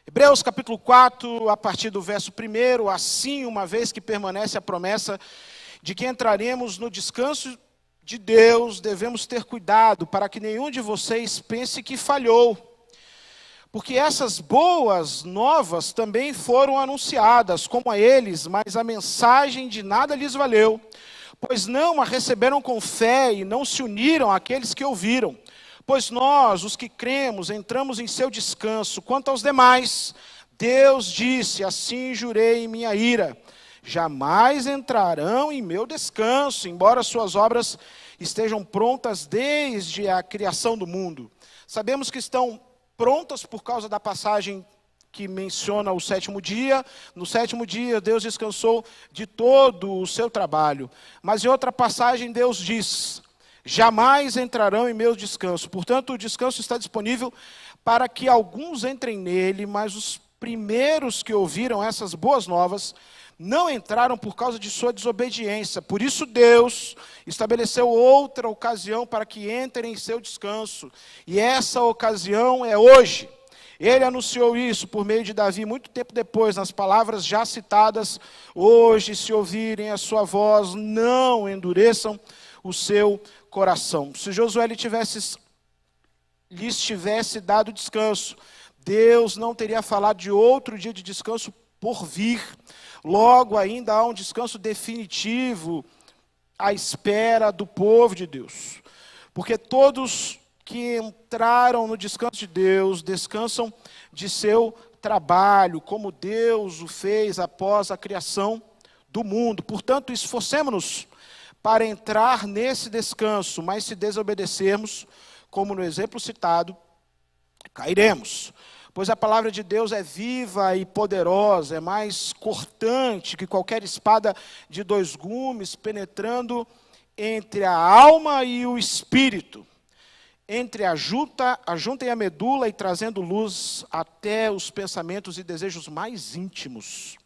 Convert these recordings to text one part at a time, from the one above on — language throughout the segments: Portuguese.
Hebreus capítulo 4, a partir do verso 1, assim, uma vez que permanece a promessa de que entraremos no descanso de Deus, devemos ter cuidado para que nenhum de vocês pense que falhou. Porque essas boas novas também foram anunciadas, como a eles, mas a mensagem de nada lhes valeu, pois não a receberam com fé e não se uniram àqueles que ouviram. Pois nós, os que cremos, entramos em seu descanso. Quanto aos demais, Deus disse, assim jurei em minha ira, jamais entrarão em meu descanso, embora suas obras estejam prontas desde a criação do mundo. Sabemos que estão prontas por causa da passagem que menciona o sétimo dia. No sétimo dia, Deus descansou de todo o seu trabalho. Mas em outra passagem, Deus diz, jamais entrarão em meu descanso. Portanto, o descanso está disponível para que alguns entrem nele, mas os primeiros que ouviram essas boas novas não entraram por causa de sua desobediência. Por isso Deus estabeleceu outra ocasião para que entrem em seu descanso. E essa ocasião é hoje. Ele anunciou isso por meio de Davi muito tempo depois, nas palavras já citadas, hoje, se ouvirem a sua voz, não endureçam o seu coração. Se Josué lhes tivesse dado descanso, Deus não teria falado de outro dia de descanso por vir. Logo, ainda há um descanso definitivo à espera do povo de Deus. Porque todos que entraram no descanso de Deus, descansam de seu trabalho, como Deus o fez após a criação do mundo. Portanto, esforcemo-nos para entrar nesse descanso, mas se desobedecermos, como no exemplo citado, cairemos. Pois a palavra de Deus é viva e poderosa, é mais cortante que qualquer espada de 2 gumes, penetrando entre a alma e o espírito, entre a junta e a medula, e trazendo luz até os pensamentos e desejos mais íntimos.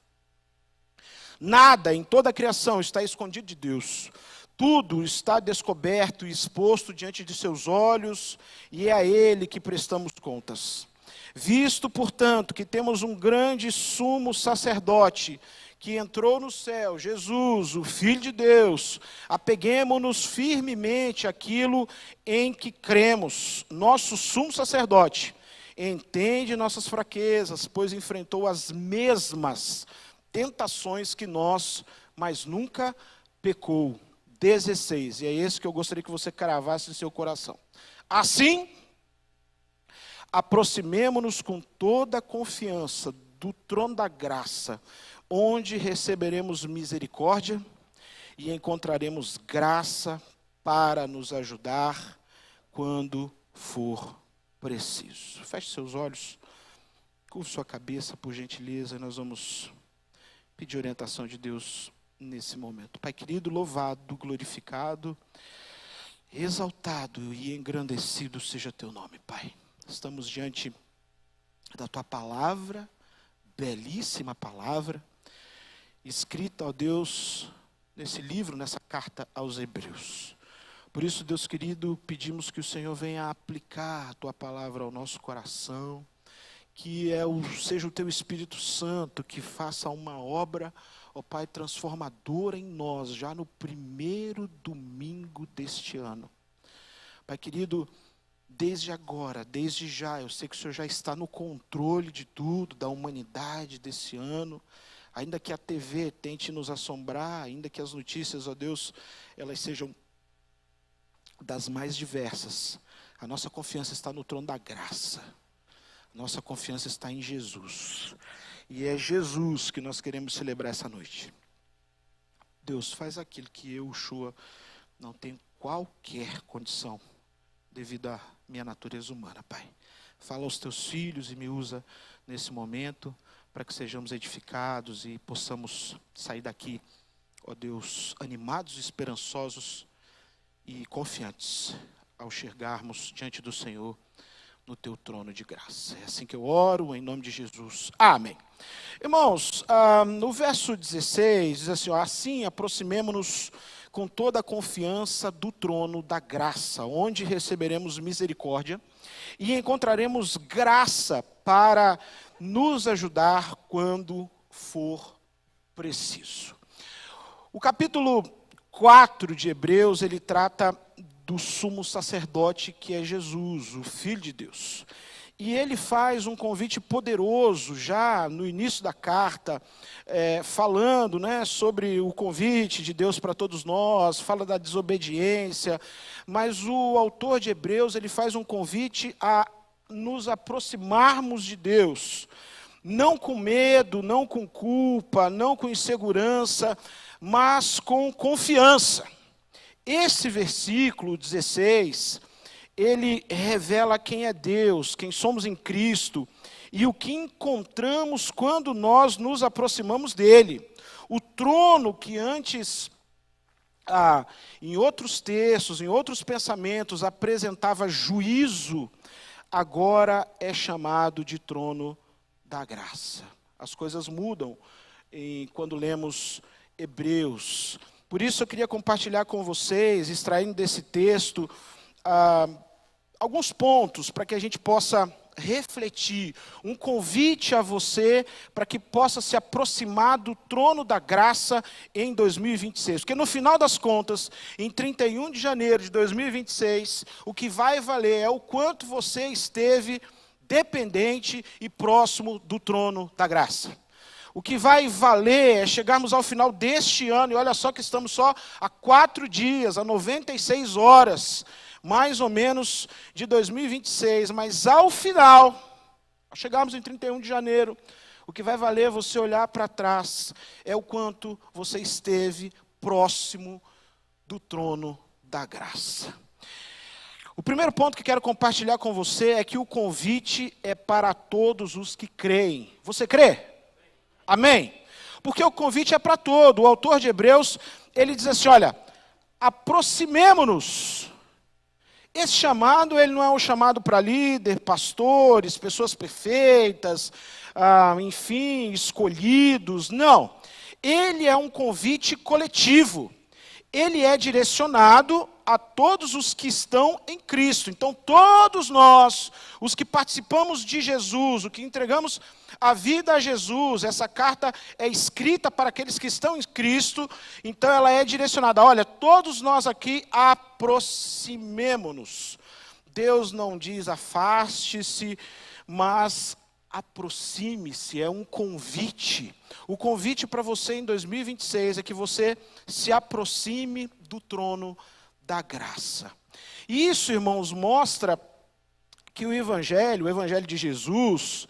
Nada em toda a criação está escondido de Deus. Tudo está descoberto e exposto diante de seus olhos, e é a Ele que prestamos contas. Visto, portanto, que temos um grande sumo sacerdote que entrou no céu, Jesus, o Filho de Deus, apeguemo-nos firmemente àquilo em que cremos. Nosso sumo sacerdote entende nossas fraquezas, pois enfrentou as mesmas tentações que nós, mas nunca pecou. 16, e é esse que eu gostaria que você cravasse em seu coração. Assim, aproximemo-nos com toda a confiança do trono da graça, onde receberemos misericórdia e encontraremos graça para nos ajudar quando for preciso. Feche seus olhos, curve sua cabeça, por gentileza, e nós vamos pedir orientação de Deus nesse momento. Pai querido, louvado, glorificado, exaltado e engrandecido seja teu nome, Pai. Estamos diante da tua palavra, belíssima palavra, escrita, ó Deus, nesse livro, nessa carta aos Hebreus. Por isso, Deus querido, pedimos que o Senhor venha aplicar a tua palavra ao nosso coração, que seja o teu Espírito Santo que faça uma obra, ó Pai, transformadora em nós, já no primeiro domingo deste ano. Pai querido, desde agora, desde já, eu sei que o Senhor já está no controle de tudo, da humanidade desse ano, ainda que a TV tente nos assombrar, ainda que as notícias, ó Deus, elas sejam das mais diversas, a nossa confiança está no trono da graça, a nossa confiança está em Jesus, e é Jesus que nós queremos celebrar essa noite. Deus, faz aquilo que eu, Shua, não tenho qualquer condição, devido à minha natureza humana, Pai. Fala aos teus filhos e me usa nesse momento, para que sejamos edificados e possamos sair daqui, ó Deus, animados, esperançosos e confiantes, ao chegarmos diante do Senhor, no teu trono de graça. É assim que eu oro, em nome de Jesus. Amém. Irmãos, no verso 16, diz assim, ó, assim aproximemo-nos com toda a confiança do trono da graça, onde receberemos misericórdia e encontraremos graça para nos ajudar quando for preciso. O capítulo 4 de Hebreus, ele trata do sumo sacerdote que é Jesus, o Filho de Deus. E ele faz um convite poderoso já no início da carta, falando, né, sobre o convite de Deus para todos nós, fala da desobediência, mas o autor de Hebreus, ele faz um convite a nos aproximarmos de Deus, não com medo, não com culpa, não com insegurança, mas com confiança. Esse versículo 16, ele revela quem é Deus, quem somos em Cristo, e o que encontramos quando nós nos aproximamos dele. O trono que antes, em outros textos, em outros pensamentos, apresentava juízo, agora é chamado de trono da graça. As coisas mudam quando lemos Hebreus. Por isso eu queria compartilhar com vocês, extraindo desse texto, alguns pontos para que a gente possa refletir, um convite a você para que possa se aproximar do trono da graça em 2026. Porque no final das contas, em 31 de janeiro de 2026, o que vai valer é o quanto você esteve dependente e próximo do trono da graça. O que vai valer é chegarmos ao final deste ano, e olha só que estamos só há 4 dias, há 96 horas, mais ou menos, de 2026. Mas ao final, chegarmos em 31 de janeiro, o que vai valer você olhar para trás é o quanto você esteve próximo do trono da graça. O primeiro ponto que quero compartilhar com você é que o convite é para todos os que creem. Você crê? Amém? Porque o convite é para todo. O autor de Hebreus, ele diz assim, olha, aproximemo-nos. Esse chamado, ele não é um chamado para líder, pastores, pessoas perfeitas, enfim, escolhidos, não. Ele é um convite coletivo. Ele é direcionado a todos os que estão em Cristo. Então, todos nós, os que participamos de Jesus, os que entregamos a vida a Jesus, essa carta é escrita para aqueles que estão em Cristo, então ela é direcionada. Olha, todos nós aqui aproximemo-nos. Deus não diz afaste-se, mas aproxime-se, é um convite. O convite para você em 2026 é que você se aproxime do trono da graça. E isso, irmãos, mostra que o Evangelho de Jesus,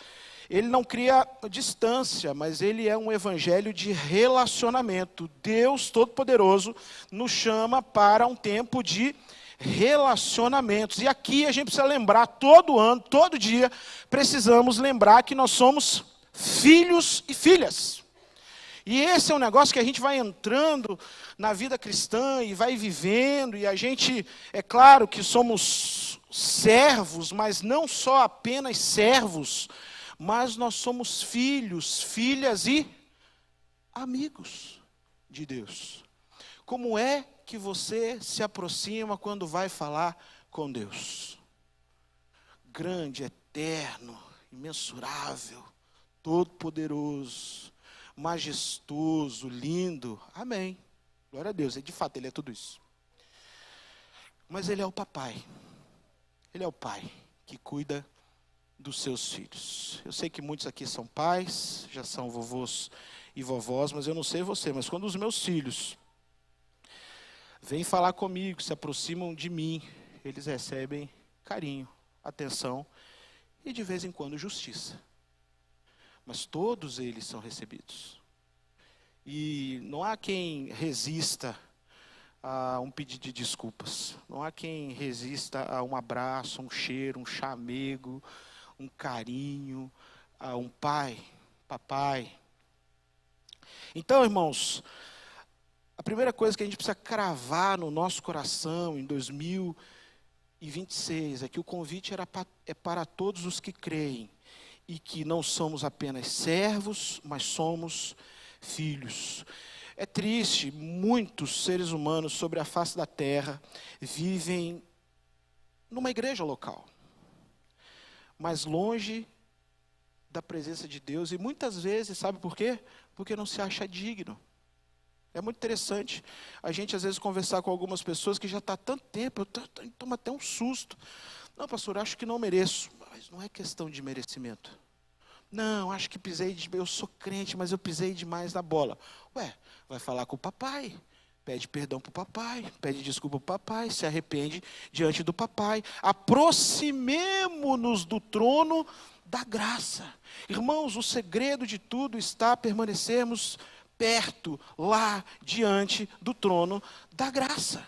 ele não cria distância, mas ele é um evangelho de relacionamento. Deus Todo-Poderoso nos chama para um tempo de relacionamentos. E aqui a gente precisa lembrar, todo ano, todo dia, precisamos lembrar que nós somos filhos e filhas. E esse é um negócio que a gente vai entrando na vida cristã e vai vivendo, e a gente, é claro que somos servos, mas não só apenas servos, mas nós somos filhos, filhas e amigos de Deus. Como é que você se aproxima quando vai falar com Deus? Grande, eterno, imensurável, todo-poderoso, majestoso, lindo. Amém. Glória a Deus. De fato, Ele é tudo isso. Mas Ele é o papai. Ele é o pai que cuida dos seus filhos. Eu sei que muitos aqui são pais, já são vovôs e vovós, mas eu não sei você, mas quando os meus filhos vêm falar comigo, se aproximam de mim, eles recebem carinho, atenção e de vez em quando justiça. Mas todos eles são recebidos. E não há quem resista a um pedido de desculpas. Não há quem resista a um abraço, um cheiro, um chamego, um carinho, a um pai, papai. Então, irmãos, a primeira coisa que a gente precisa cravar no nosso coração em 2026 é que o convite é para todos os que creem e que não somos apenas servos, mas somos filhos. É triste, muitos seres humanos sobre a face da terra vivem numa igreja local, mas longe da presença de Deus. E muitas vezes, sabe por quê? Porque não se acha digno. É muito interessante a gente, às vezes, conversar com algumas pessoas que já está há tanto tempo, eu tomo até um susto. Não, pastor, acho que não mereço. Mas não é questão de merecimento. Não, acho que eu sou crente, mas eu pisei demais na bola. Ué, vai falar com o papai. Pede perdão para o papai, pede desculpa para o papai, se arrepende diante do papai. Aproximemo-nos do trono da graça. Irmãos, o segredo de tudo está permanecermos perto, lá, diante do trono da graça.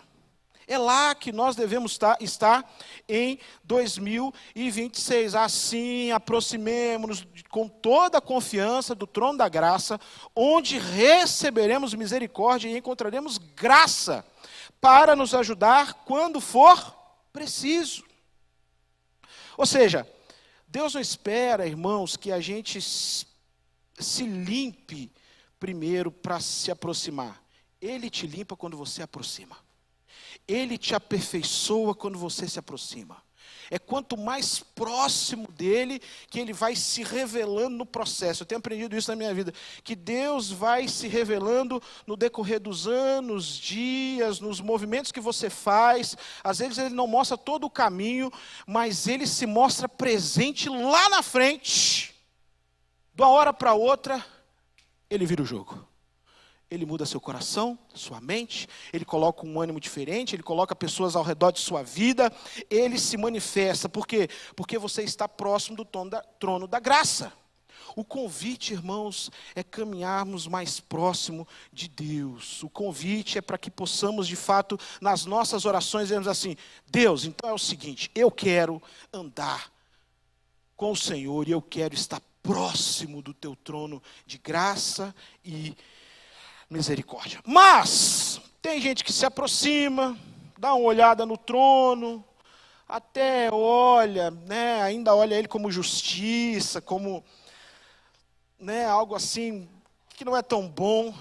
É lá que nós devemos estar em 2026. Assim, aproximemo-nos com toda a confiança do trono da graça, onde receberemos misericórdia e encontraremos graça para nos ajudar quando for preciso. Ou seja, Deus não espera, irmãos, que a gente se limpe primeiro para se aproximar. Ele te limpa quando você aproxima. Ele te aperfeiçoa quando você se aproxima. É quanto mais próximo dele que ele vai se revelando no processo. Eu tenho aprendido isso na minha vida, que Deus vai se revelando no decorrer dos anos, dias, nos movimentos que você faz. Às vezes ele não mostra todo o caminho, mas ele se mostra presente lá na frente. De uma hora para outra, ele vira o jogo. Ele muda seu coração, sua mente, ele coloca um ânimo diferente, ele coloca pessoas ao redor de sua vida, ele se manifesta. Por quê? Porque você está próximo do trono da graça. O convite, irmãos, é caminharmos mais próximo de Deus. O convite é para que possamos, de fato, nas nossas orações, dizermos assim: Deus, então é o seguinte, eu quero andar com o Senhor e eu quero estar próximo do teu trono de graça e misericórdia. Mas tem gente que se aproxima, dá uma olhada no trono, até olha, né, ainda olha ele como justiça, como, né, algo assim que não é tão bom.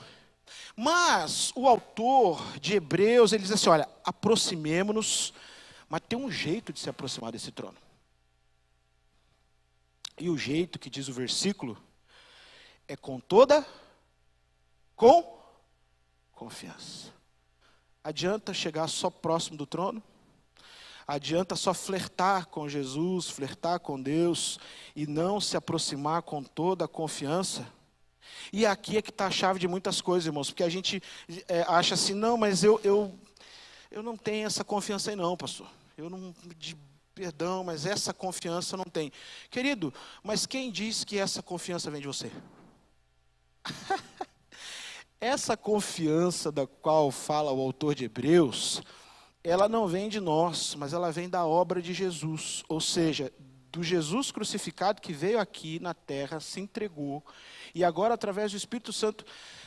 Mas o autor de Hebreus, ele diz assim, olha, aproximemo-nos, mas tem um jeito de se aproximar desse trono. E o jeito que diz o versículo é com confiança. Adianta chegar só próximo do trono? Adianta só flertar com Jesus, flertar com Deus e não se aproximar com toda a confiança? E aqui é que está a chave de muitas coisas, irmãos, porque a gente acha assim, não, mas eu não tenho essa confiança aí não, pastor. Eu não, perdão, mas essa confiança não tem. Querido, mas quem diz que essa confiança vem de você? Essa confiança da qual fala o autor de Hebreus, ela não vem de nós, mas ela vem da obra de Jesus. Ou seja, do Jesus crucificado que veio aqui na terra, se entregou, e agora através do Espírito Santo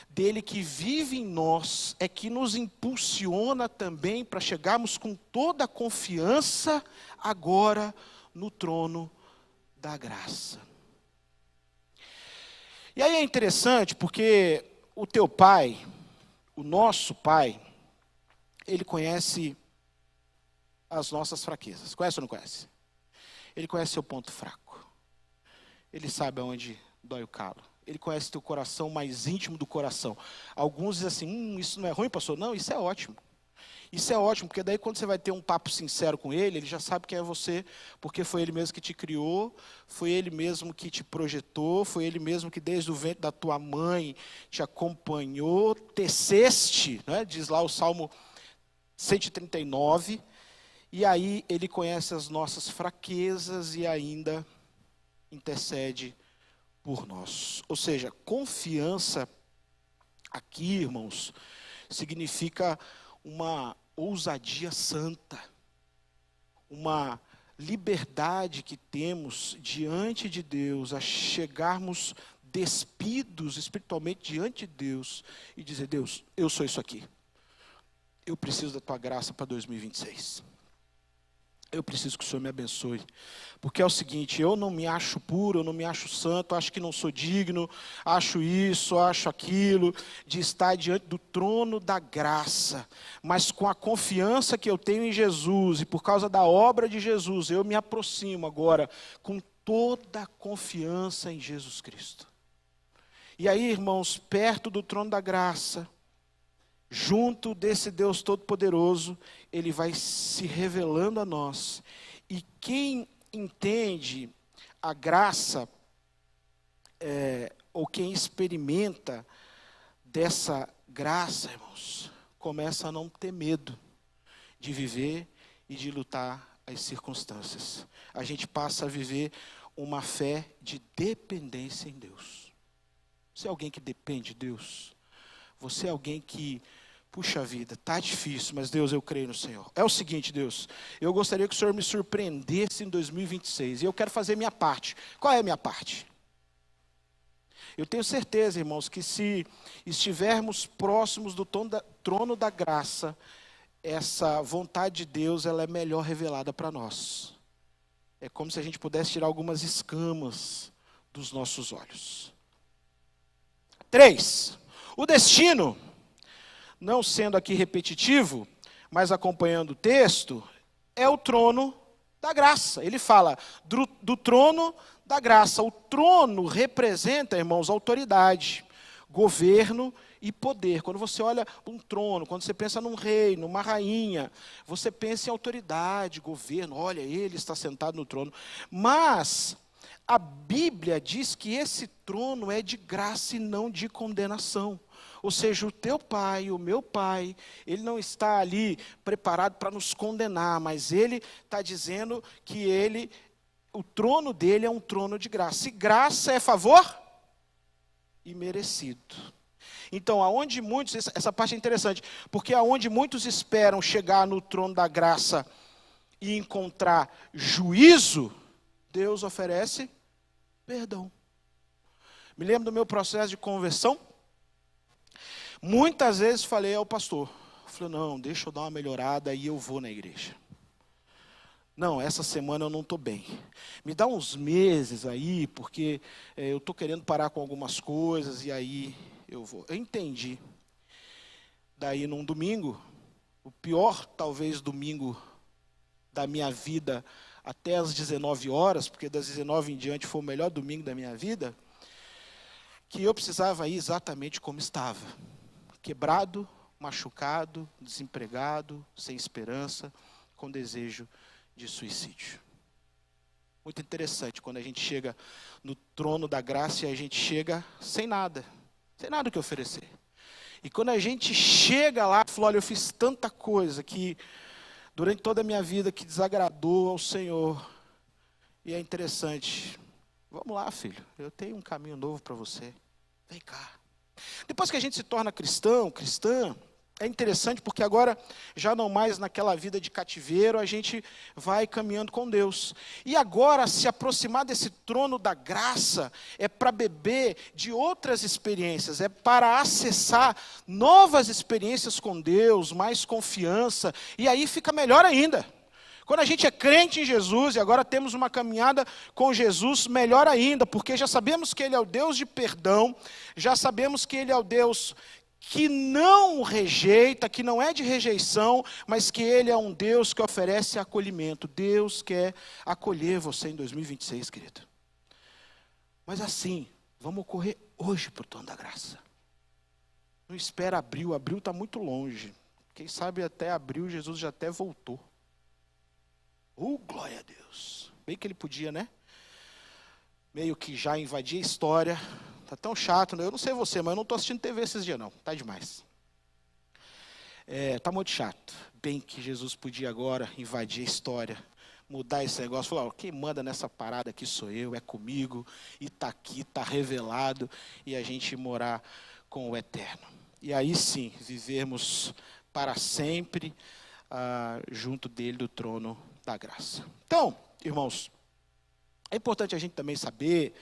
dele que vive em nós, é que nos impulsiona também para chegarmos com toda a confiança agora no trono da graça. E aí é interessante porque o teu pai, o nosso pai, ele conhece as nossas fraquezas. Conhece ou não conhece? Ele conhece seu ponto fraco. Ele sabe aonde dói o calo. Ele conhece teu coração mais íntimo do coração. Alguns dizem assim, isso não é ruim, pastor? Não, isso é ótimo. Isso é ótimo, porque daí quando você vai ter um papo sincero com ele, ele já sabe quem é você, porque foi ele mesmo que te criou, foi ele mesmo que te projetou, foi ele mesmo que desde o ventre da tua mãe te acompanhou, teceste, né? Diz lá o Salmo 139, e aí ele conhece as nossas fraquezas e ainda intercede por nós. Ou seja, confiança aqui, irmãos, significa uma ousadia santa, uma liberdade que temos diante de Deus, a chegarmos despidos espiritualmente diante de Deus e dizer, Deus, eu sou isso aqui, eu preciso da tua graça para 2026. Eu preciso que o Senhor me abençoe, porque é o seguinte, eu não me acho puro, eu não me acho santo, acho que não sou digno, acho isso, acho aquilo, de estar diante do trono da graça, mas com a confiança que eu tenho em Jesus, e por causa da obra de Jesus, eu me aproximo agora com toda a confiança em Jesus Cristo. E aí, irmãos, perto do trono da graça, junto desse Deus Todo-Poderoso, Ele vai se revelando a nós. E quem entende a graça, ou quem experimenta dessa graça, irmãos, começa a não ter medo de viver e de lutar as circunstâncias. A gente passa a viver uma fé de dependência em Deus. Você é alguém que depende de Deus? Você é alguém que, puxa vida, está difícil, mas Deus, eu creio no Senhor. É o seguinte, Deus, eu gostaria que o Senhor me surpreendesse em 2026, e eu quero fazer minha parte. Qual é a minha parte? Eu tenho certeza, irmãos, que se estivermos próximos do trono da graça, essa vontade de Deus, ela é melhor revelada para nós. É como se a gente pudesse tirar algumas escamas dos nossos olhos. 3. O destino, não sendo aqui repetitivo, mas acompanhando o texto, é o trono da graça. Ele fala do trono da graça. O trono representa, irmãos, autoridade, governo e poder. Quando você olha um trono, quando você pensa num rei, numa rainha, você pensa em autoridade, governo. Olha, ele está sentado no trono. Mas a Bíblia diz que esse trono é de graça e não de condenação. Ou seja, o teu pai, o meu pai, ele não está ali preparado para nos condenar, mas ele está dizendo que o trono dele é um trono de graça. E graça é favor imerecido. Então, aonde muitos, essa parte é interessante, porque aonde muitos esperam chegar no trono da graça e encontrar juízo, Deus oferece perdão. Me lembro do meu processo de conversão. Muitas vezes falei ao pastor, não, deixa eu dar uma melhorada e eu vou na igreja. Não, essa semana eu não estou bem. Me dá uns meses aí, porque eu estou querendo parar com algumas coisas e aí eu vou. Eu entendi. Daí num domingo, o pior talvez domingo da minha vida, até às 19 horas, porque das 19 em diante foi o melhor domingo da minha vida, que eu precisava ir exatamente como estava. Quebrado, machucado, desempregado, sem esperança, com desejo de suicídio. Muito interessante quando a gente chega no trono da graça e a gente chega sem nada o que oferecer. E quando a gente chega lá, fala, olha, eu fiz tanta coisa que durante toda a minha vida que desagradou ao Senhor. E é interessante. Vamos lá, filho, eu tenho um caminho novo para você. Vem cá. Depois que a gente se torna cristã, é interessante porque agora, já não mais naquela vida de cativeiro, a gente vai caminhando com Deus. E agora, se aproximar desse trono da graça, é para beber de outras experiências, é para acessar novas experiências com Deus, mais confiança, e aí fica melhor ainda. Quando a gente é crente em Jesus, e agora temos uma caminhada com Jesus, melhor ainda, porque já sabemos que Ele é o Deus de perdão, já sabemos que Ele é o Deus que não rejeita, que não é de rejeição, mas que Ele é um Deus que oferece acolhimento. Deus quer acolher você em 2026, querido. Mas assim, vamos correr hoje para o trono da graça. Não espera abril está muito longe. Quem sabe até abril Jesus já até voltou. Glória a Deus. Bem que Ele podia, né? Meio que já invadir a história. Tá tão chato, né? Eu não sei você, mas eu não estou assistindo TV esses dias não, tá demais. Tá muito chato. Bem que Jesus podia agora invadir a história, mudar esse negócio, falar, quem manda nessa parada aqui sou eu, é comigo, e está aqui, está revelado, e a gente morar com o Eterno. E aí sim, vivermos para sempre junto dele, do trono da graça. Então, irmãos, é importante a gente também saber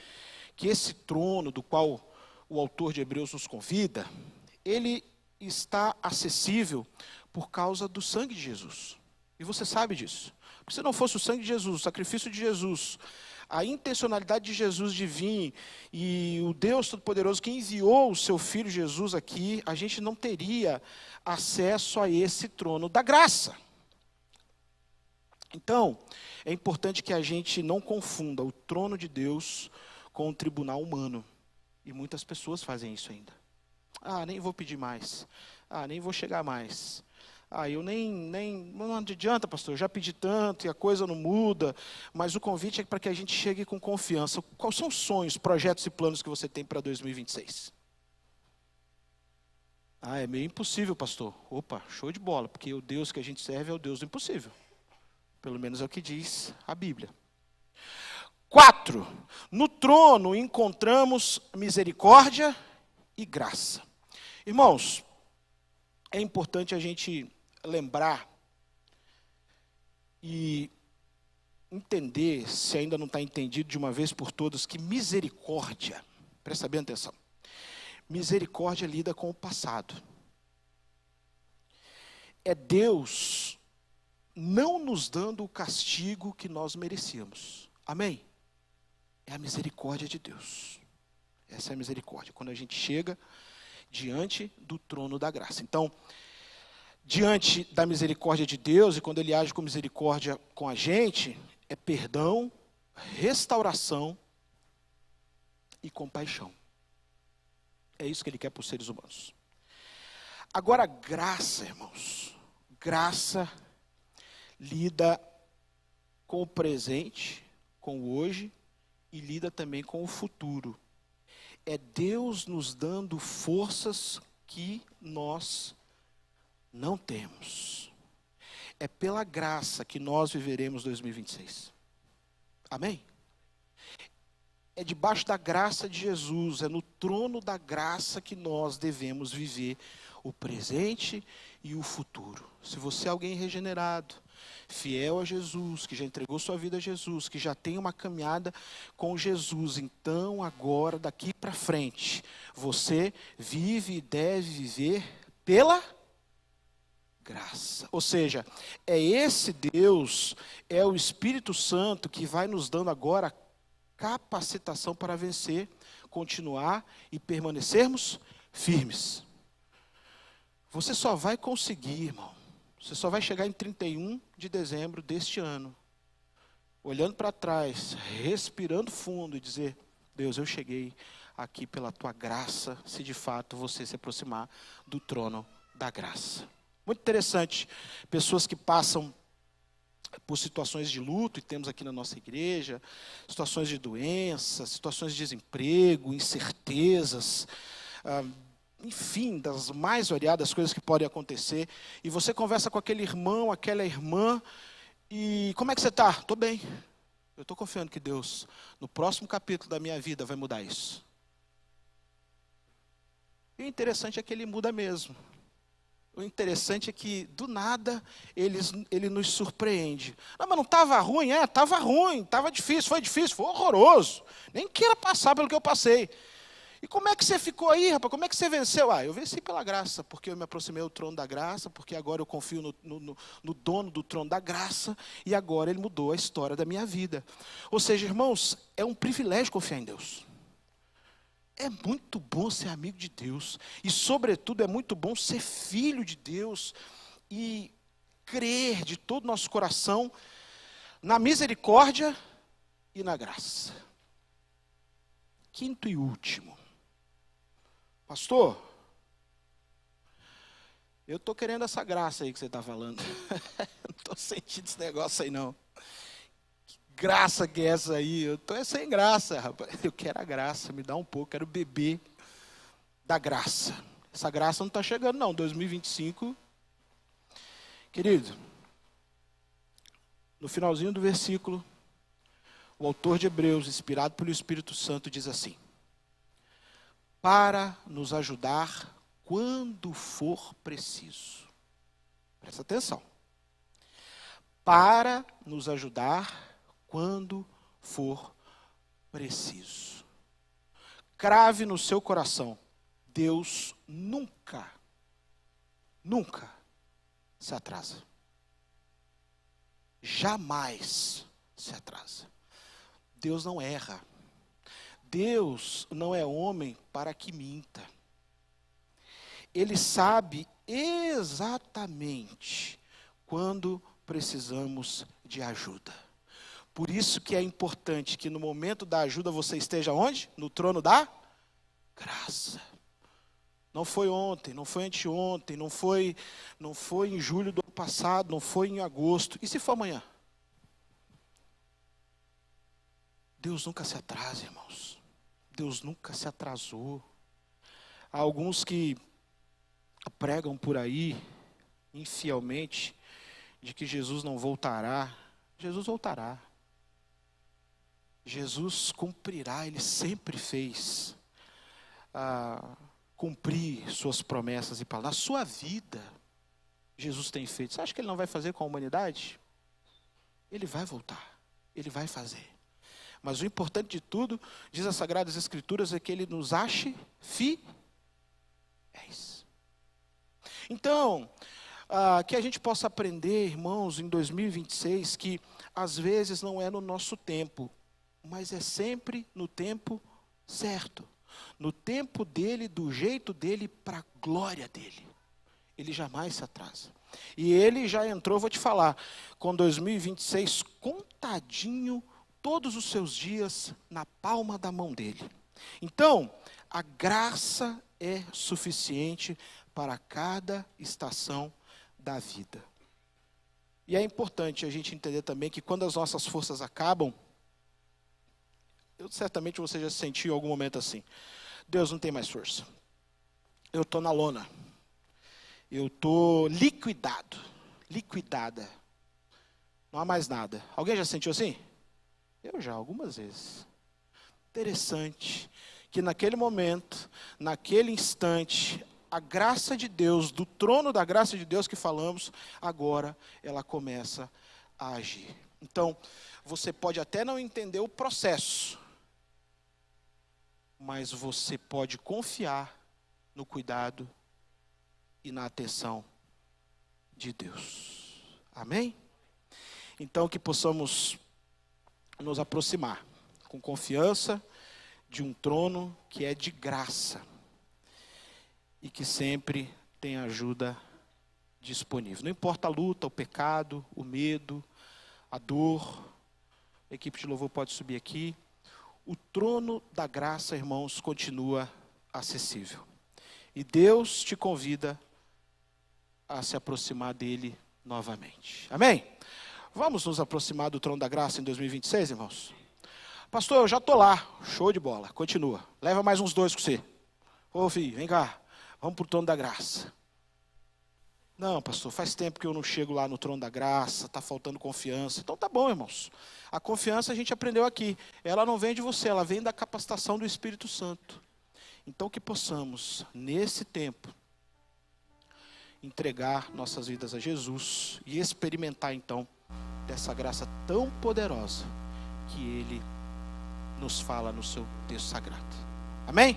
que esse trono do qual o autor de Hebreus nos convida, ele está acessível por causa do sangue de Jesus. E você sabe disso. Porque se não fosse o sangue de Jesus, o sacrifício de Jesus, a intencionalidade de Jesus de vir e o Deus Todo-Poderoso que enviou o seu Filho Jesus aqui, a gente não teria acesso a esse trono da graça. Então, é importante que a gente não confunda o trono de Deus com o tribunal humano. E muitas pessoas fazem isso ainda. Ah, nem vou pedir mais. Ah, nem vou chegar mais. Ah, eu não adianta, pastor, eu já pedi tanto e a coisa não muda. Mas o convite é para que a gente chegue com confiança. Quais são os sonhos, projetos e planos que você tem para 2026? Ah, é meio impossível, pastor. Opa, show de bola, porque o Deus que a gente serve é o Deus do impossível. Pelo menos é o que diz a Bíblia. 4. No trono encontramos misericórdia e graça. Irmãos, é importante a gente lembrar e entender, se ainda não está entendido de uma vez por todas, que misericórdia, presta bem atenção, misericórdia lida com o passado. É Deus não nos dando o castigo que nós merecíamos. Amém? É a misericórdia de Deus. Essa é a misericórdia, quando a gente chega diante do trono da graça. Então, diante da misericórdia de Deus, e quando Ele age com misericórdia com a gente, é perdão, restauração e compaixão. É isso que Ele quer para os seres humanos. Agora, graça, irmãos, graça lida com o presente, com o hoje, e lida também com o futuro. É Deus nos dando forças que nós não temos. É pela graça que nós viveremos 2026. Amém? É debaixo da graça de Jesus, é no trono da graça que nós devemos viver o presente e o futuro. Se você é alguém regenerado, fiel a Jesus, que já entregou sua vida a Jesus, que já tem uma caminhada com Jesus, então agora, daqui para frente, você vive e deve viver pela graça. Ou seja, é esse Deus, é o Espírito Santo que vai nos dando agora capacitação para vencer, continuar e permanecermos firmes. Você só vai conseguir, irmão. Você só vai chegar em 31 de dezembro deste ano, olhando para trás, respirando fundo e dizer: Deus, eu cheguei aqui pela tua graça, se de fato você se aproximar do trono da graça. Muito interessante, pessoas que passam por situações de luto, e temos aqui na nossa igreja, situações de doença, situações de desemprego, incertezas, enfim, das mais variadas coisas que podem acontecer, e você conversa com aquele irmão, aquela irmã, e como é que você está? Estou bem. Eu estou confiando que Deus, no próximo capítulo da minha vida, vai mudar isso. E o interessante é que Ele muda mesmo. O interessante é que, do nada, Ele nos surpreende. Não, mas não estava ruim? Estava ruim, estava difícil, foi horroroso. Nem queira passar pelo que eu passei. E como é que você ficou aí, rapaz? Como é que você venceu? Eu venci pela graça, porque eu me aproximei do trono da graça, porque agora eu confio no dono do trono da graça, e agora Ele mudou a história da minha vida. Ou seja, irmãos, é um privilégio confiar em Deus. É muito bom ser amigo de Deus, e sobretudo é muito bom ser filho de Deus, e crer de todo o nosso coração na misericórdia e na graça. Quinto e último. Pastor, eu estou querendo essa graça aí que você está falando. Não estou sentindo esse negócio aí, não. Que graça que é essa aí? Eu estou sem graça, rapaz. Eu quero a graça, me dá um pouco, quero beber da graça. Essa graça não está chegando, não. 2025. Querido, no finalzinho do versículo, o autor de Hebreus, inspirado pelo Espírito Santo, diz assim: para nos ajudar quando for preciso. Presta atenção. Para nos ajudar quando for preciso. Crave no seu coração: Deus nunca se atrasa. Jamais se atrasa. Deus não erra. Deus não é homem para que minta. Ele sabe exatamente quando precisamos de ajuda. Por isso que é importante que no momento da ajuda você esteja onde? No trono da graça. Não foi ontem, não foi anteontem, não foi em julho do ano passado, não foi em agosto. E se for amanhã? Deus nunca se atrasa, irmãos. Deus nunca se atrasou. Há alguns que pregam por aí, infielmente, de que Jesus não voltará. Jesus voltará. Jesus cumprirá, Ele sempre fez cumprir suas promessas e palavras. Na sua vida, Jesus tem feito. Você acha que Ele não vai fazer com a humanidade? Ele vai voltar, Ele vai fazer. Mas o importante de tudo, diz as Sagradas Escrituras, é que Ele nos ache fiéis. Então, que a gente possa aprender, irmãos, em 2026, que às vezes não é no nosso tempo, mas é sempre no tempo certo. No tempo dele, do jeito dele, para a glória dele. Ele jamais se atrasa. E ele já entrou, vou te falar, com 2026 contadinho, todos os seus dias na palma da mão dele. Então, a graça é suficiente para cada estação da vida. E é importante a gente entender também que quando as nossas forças acabam, certamente você já se sentiu em algum momento assim. Deus, não tem mais força. Eu estou na lona. Eu estou liquidado. Liquidada. Não há mais nada. Alguém já se sentiu assim? Eu já, algumas vezes. Interessante que naquele momento, naquele instante, a graça de Deus, do trono da graça de Deus que falamos, agora ela começa a agir. Então, você pode até não entender o processo, mas você pode confiar no cuidado e na atenção de Deus. Amém? Então, que possamos nos aproximar com confiança de um trono que é de graça e que sempre tem ajuda disponível. Não importa a luta, o pecado, o medo, a dor. A equipe de louvor pode subir aqui. O trono da graça, irmãos, continua acessível. E Deus te convida a se aproximar dele novamente. Amém? Vamos nos aproximar do trono da graça em 2026, irmãos? Pastor, eu já estou lá. Show de bola. Continua. Leva mais uns 2 com você. Ô filho, vem cá. Vamos para o trono da graça. Não, pastor, faz tempo que eu não chego lá no trono da graça, está faltando confiança. Então tá bom, irmãos. A confiança a gente aprendeu aqui. Ela não vem de você, ela vem da capacitação do Espírito Santo. Então que possamos, nesse tempo, entregar nossas vidas a Jesus e experimentar então dessa graça tão poderosa que Ele nos fala no seu texto sagrado. Amém?